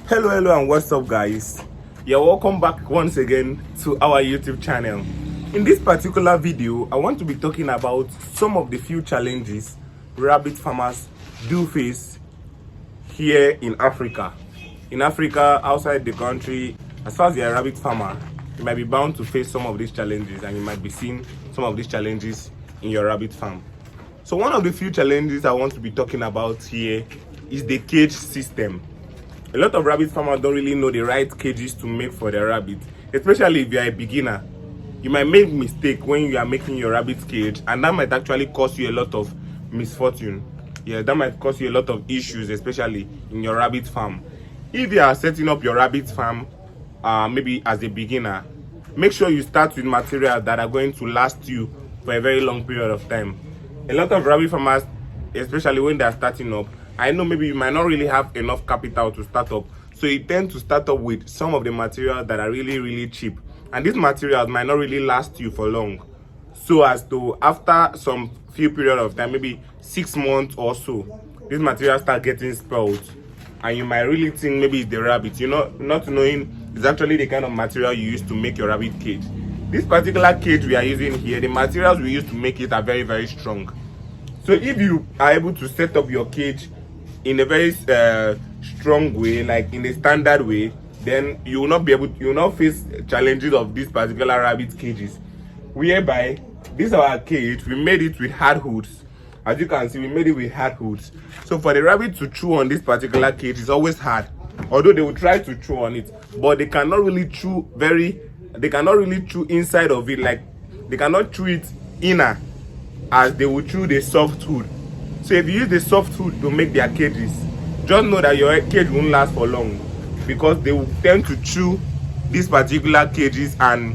Hello, and what's up, guys? You're welcome back once again to our YouTube channel. In this particular video, I want to be talking about some of the few challenges rabbit farmers do face here in Africa. In Africa, outside the country, as far as you're a rabbit farmer, you might be bound to face some of these challenges, and you might be seeing some of these challenges in your rabbit farm. So one of the few challenges I want to be talking about here is the cage system. A lot of rabbit farmers don't really know the right cages to make for their rabbit, especially if you are a beginner. You might make mistake when you are making your rabbit cage, and that might actually cause you a lot of misfortune. Yeah, that might cause you a lot of issues, especially in your rabbit farm. If you are setting up your rabbit farm, maybe as a beginner, make sure you start with materials that are going to last you for a very long period of time. A lot of rabbit farmers, especially when they are starting up, I know maybe you might not really have enough capital to start up, so you tend to start up with some of the materials that are really cheap, and these materials might not really last you for long, so as to after some few period of time, maybe 6 months or so, these materials start getting spoiled, and you might really think maybe it's the rabbit, not knowing it's actually the kind of material you use to make your rabbit cage. This particular cage we are using here, the materials we use to make it are very strong. So if you are able to set up your cage in a very strong way, like in a standard way, then you will not face challenges of these particular rabbit cages, whereby this our cage, we made it with hard hoods. As you can see, we made it with hard hoods. So for the rabbit to chew on this particular cage is always hard, although they will try to chew on it, but they cannot really chew inside of it, like they cannot chew it inner as they will chew the soft hood. So if you use the soft hood to make their cages, just know that your cage won't last for long, because they will tend to chew these particular cages and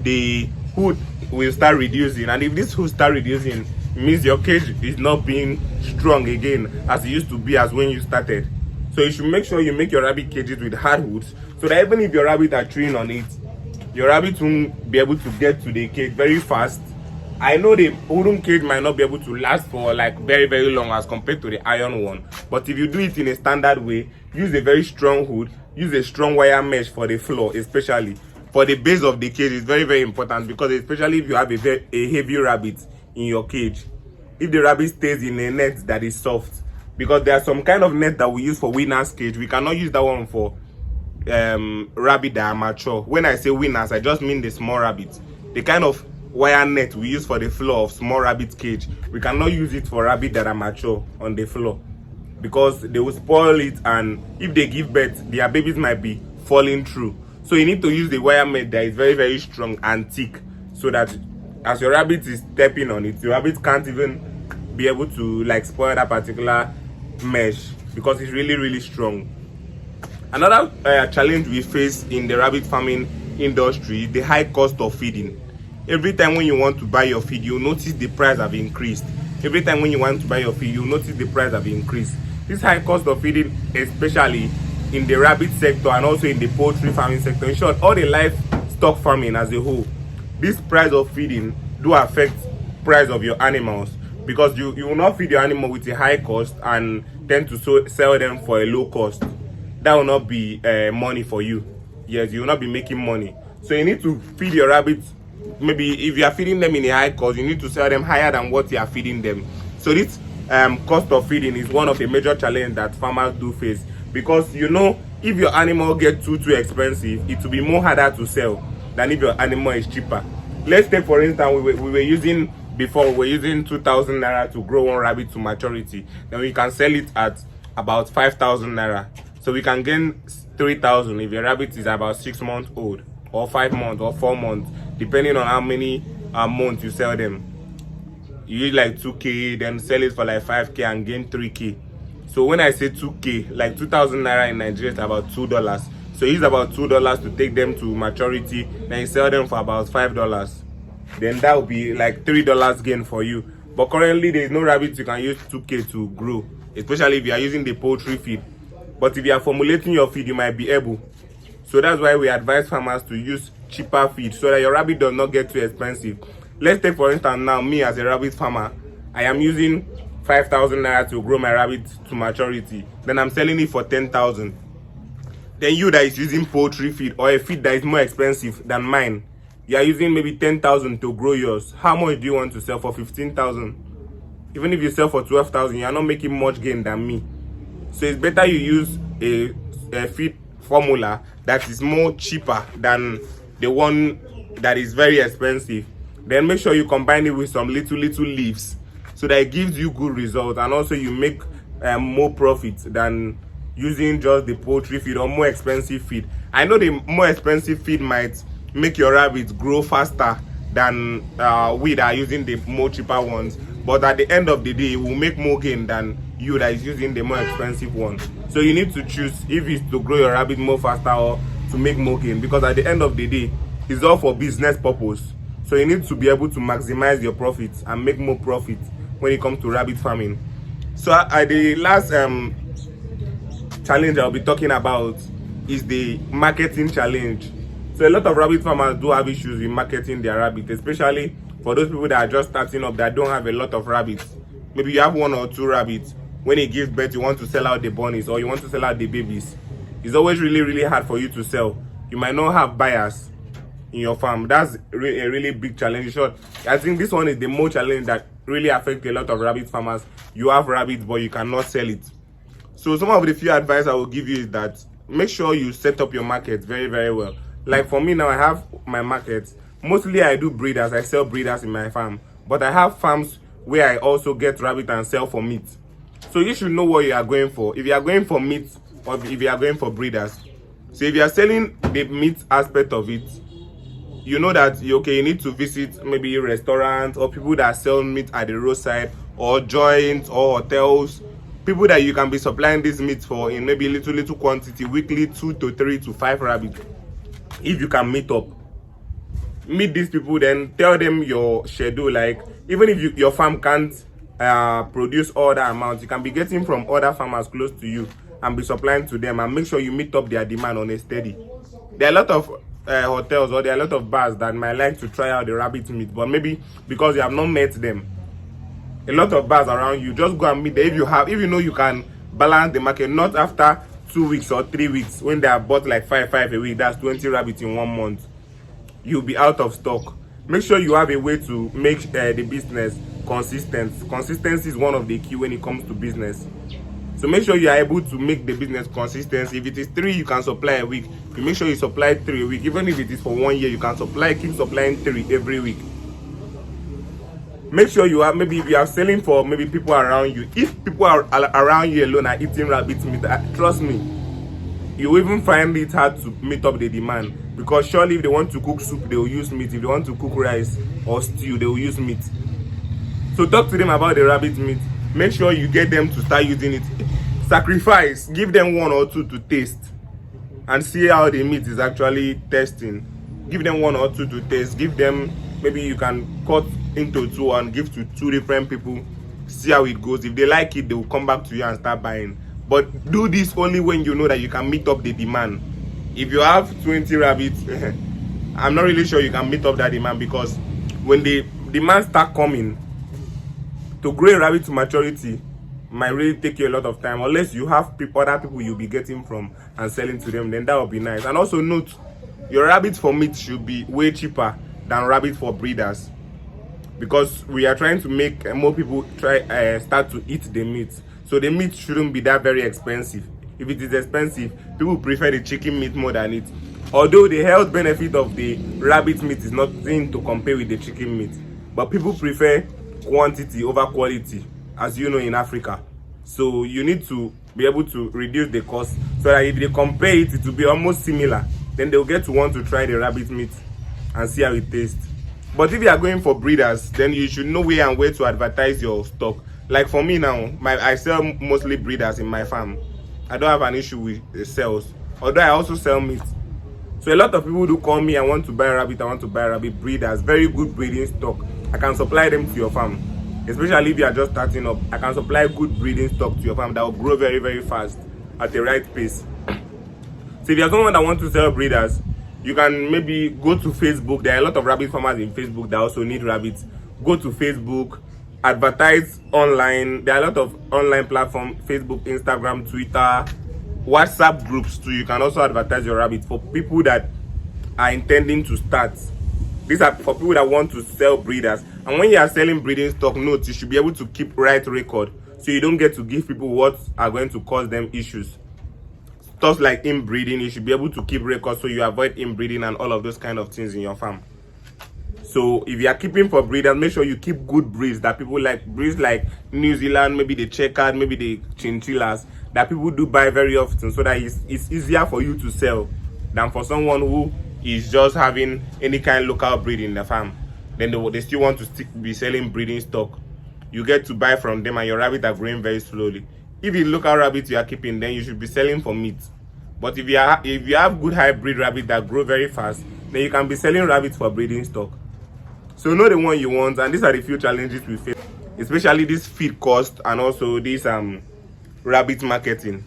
the hood will start reducing. And if this hood start reducing, it means your cage is not being strong again as it used to be as when you started. So you should make sure you make your rabbit cages with hard hoods, so that even if your rabbit are chewing on it, your rabbit won't be able to get to the cage very fast. I know the wooden cage might not be able to last for like very long as compared to the iron one, but if you do it in a standard way, use a very strong hood, use a strong wire mesh for the floor, especially for the base of the cage, is very important, because especially if you have a heavy rabbit in your cage, if the rabbit stays in a net that is soft, because there are some kind of net that we use for winners cage, we cannot use that one for rabbit that are mature. When I say winners, I just mean the small rabbits. The kind of wire net we use for the floor of small rabbit cage, we cannot use it for rabbit that are mature on the floor, because they will spoil it, and if they give birth, their babies might be falling through. So you need to use the wire net that is very strong and thick, so that as your rabbit is stepping on it, your rabbit can't even be able to like spoil that particular mesh, because it's really strong. Another challenge we face in the rabbit farming industry is the high cost of feeding. Every time when you want to buy your feed, you'll notice the price have increased. Every time when you want to buy your feed, you'll notice the price have increased. This high cost of feeding, especially in the rabbit sector and also in the poultry farming sector, in short, all the livestock farming as a whole, this price of feeding do affect price of your animals, because you will not feed your animal with a high cost and tend to sell them for a low cost. That will not be money for you. Yes, you will not be making money. So you need to feed your rabbits. Maybe if you are feeding them in a high cost, you need to sell them higher than what you are feeding them. So this cost of feeding is one of the major challenges that farmers do face, because if your animal gets too expensive, it will be more harder to sell than if your animal is cheaper. Let's take for instance, we were using 2,000 naira to grow one rabbit to maturity. Then we can sell it at about 5,000 naira. So we can gain 3,000 if your rabbit is about 6 months old, or 5 months, or 4 months, depending on how many months you sell them. You use like 2k, then sell it for like 5k and gain 3k. So when I say 2k, like 2,000 naira in Nigeria is about $2. So use about $2 to take them to maturity, then you sell them for about $5. Then that will be like $3 gain for you. But currently there is no rabbit you can use 2k to grow, especially if you are using the poultry feed. But if you are formulating your feed, you might be able. So that's why we advise farmers to use cheaper feed, so that your rabbit does not get too expensive. Let's take for instance now, me as a rabbit farmer, I am using 5,000 naira to grow my rabbit to maturity. Then I'm selling it for 10,000. then you that is using poultry feed or a feed that is more expensive than mine, you are using maybe 10,000 to grow yours. How much do you want to sell for? 15,000. Even if you sell for 12,000, you are not making much gain than me. So it's better you use a feed formula that is more cheaper than the one that is very expensive. Then make sure you combine it with some little leaves so that it gives you good results, and also you make more profit than using just the poultry feed or more expensive feed. I know the more expensive feed might make your rabbits grow faster than we that are using the more cheaper ones, but at the end of the day it will make more gain than you that is using the more expensive one. So you need to choose if it's to grow your rabbit more faster or to make more gain, because at the end of the day it's all for business purpose. So you need to be able to maximize your profits and make more profit when it comes to rabbit farming. So the last challenge I'll be talking about is the marketing challenge. So a lot of rabbit farmers do have issues with marketing their rabbit, especially for those people that are just starting up that don't have a lot of rabbits. Maybe you have 1 or 2 rabbits. When it gives birth, you want to sell out the bunnies or you want to sell out the babies. It's always really hard for you to sell. You might not have buyers in your farm. That's a really big challenge. Short, I think this one is the most challenge that really affects a lot of rabbit farmers. You have rabbits but you cannot sell it. So some of the few advice I will give you is that make sure you set up your market very well. Like for me now, I have my market. Mostly I do breeders. I sell breeders in my farm, but I have farms where I also get rabbit and sell for meat. So you should know what you are going for. If you are going for meat or if you are going for breeders. So if you are selling the meat aspect of it, you know that you need to visit maybe restaurants or people that sell meat at the roadside, or joints or hotels, people that you can be supplying this meat for in maybe little quantity weekly, 2 to 3 to 5 rabbits. If you can meet these people, then tell them your schedule. Like even if your farm can't produce all that amount, you can be getting from other farmers close to you and be supplying to them, and make sure you meet up their demand on a steady. There are a lot of hotels or there are a lot of bars that might like to try out the rabbit meat, but maybe because you have not met them, a lot of bars around you, just go and meet them. If you know you can balance the market, not after 2 weeks or 3 weeks when they are bought like 5 a week, that's 20 rabbits in 1 month, you'll be out of stock. Make sure you have a way to make the business consistent. Consistency is one of the key when it comes to business. So make sure you are able to make the business consistent. If it is 3 you can supply a week, you make sure you supply 3 a week. Even if it is for 1 year, you can keep supplying 3 every week. Make sure you are, maybe if you are selling for maybe people around you, if people are around you alone are eating rabbit meat, trust me, you will even find it hard to meet up the demand, because surely if they want to cook soup, they will use meat. If they want to cook rice or stew, they will use meat. So talk to them about the rabbit meat. Make sure you get them to start using it. Sacrifice, give them 1 or 2 to taste and see how the meat is actually tasting. Give them 1 or 2 to taste. Give them, maybe you can cut into 2 and give to 2 different people. See how it goes. If they like it, they will come back to you and start buying. But do this only when you know that you can meet up the demand. If you have 20 rabbits, I'm not really sure you can meet up that demand, because when the demand start coming, to grow a rabbit to maturity might really take you a lot of time, unless you have other people you'll be getting from and selling to them. Then that would be nice. And also note, your rabbit for meat should be way cheaper than rabbit for breeders, because we are trying to make more people start to eat the meat. So the meat shouldn't be that very expensive. If it is expensive, people prefer the chicken meat more than it. Although the health benefit of the rabbit meat is nothing to compare with the chicken meat, but people prefer quantity over quality, as you know, in Africa. So you need to be able to reduce the cost, so that if they compare it, it will be almost similar. Then they'll get to want to try the rabbit meat and see how it tastes. But if you are going for breeders, then you should know where and where to advertise your stock. Like for me now, I sell mostly breeders in my farm. I don't have an issue with the sales, although I also sell meat. So a lot of people do call me, I want to buy rabbit breeders, very good breeding stock. I can supply them to your farm, especially if you are just starting up. I can supply good breeding stock to your farm that will grow very fast at the right pace. So if you are someone that wants to sell breeders, you can maybe go to Facebook. There are a lot of rabbit farmers in Facebook that also need rabbits. Go to Facebook, advertise online. There are a lot of online platforms: Facebook, Instagram, Twitter, WhatsApp groups too. You can also advertise your rabbit for people that are intending to start. These are for people that want to sell breeders. And when you are selling breeding stock, note you should be able to keep right record, so you don't get to give people what are going to cause them issues. Stuff like inbreeding, you should be able to keep records so you avoid inbreeding and all of those kind of things in your farm. So if you are keeping for breeders, make sure you keep good breeds that people like. Breeds like New Zealand, maybe the checkered, maybe the chinchillas, that people do buy very often, so that it's easier for you to sell than for someone who is just having any kind of local breed in the farm. Then they still want to be selling breeding stock. You get to buy from them and your rabbit are growing very slowly. If it's local rabbits you are keeping, then you should be selling for meat. But if you have good hybrid rabbit that grow very fast, then you can be selling rabbits for breeding stock. So know the one you want, and these are the few challenges we face, especially this feed cost and also this rabbit marketing.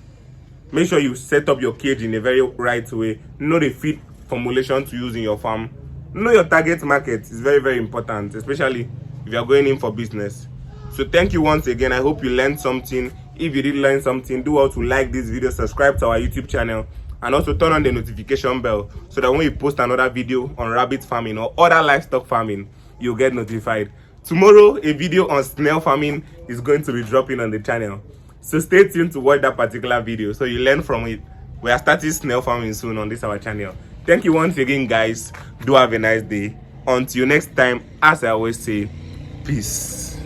Make sure you set up your cage in a very right way. Know the feed formulation to use in your farm. Know your target market is very, very important, especially if you are going in for business. So thank you once again. I hope you learned something. If you did learn something, do well to like this video, subscribe to our YouTube channel, and also turn on the notification bell so that when we post another video on rabbit farming or other livestock farming, you'll get notified. Tomorrow, a video on snail farming is going to be dropping on the channel. So stay tuned to watch that particular video so you learn from it. We are starting snail farming soon on this our channel. Thank you once again, guys. Do have a nice day. Until next time, as I always say, peace.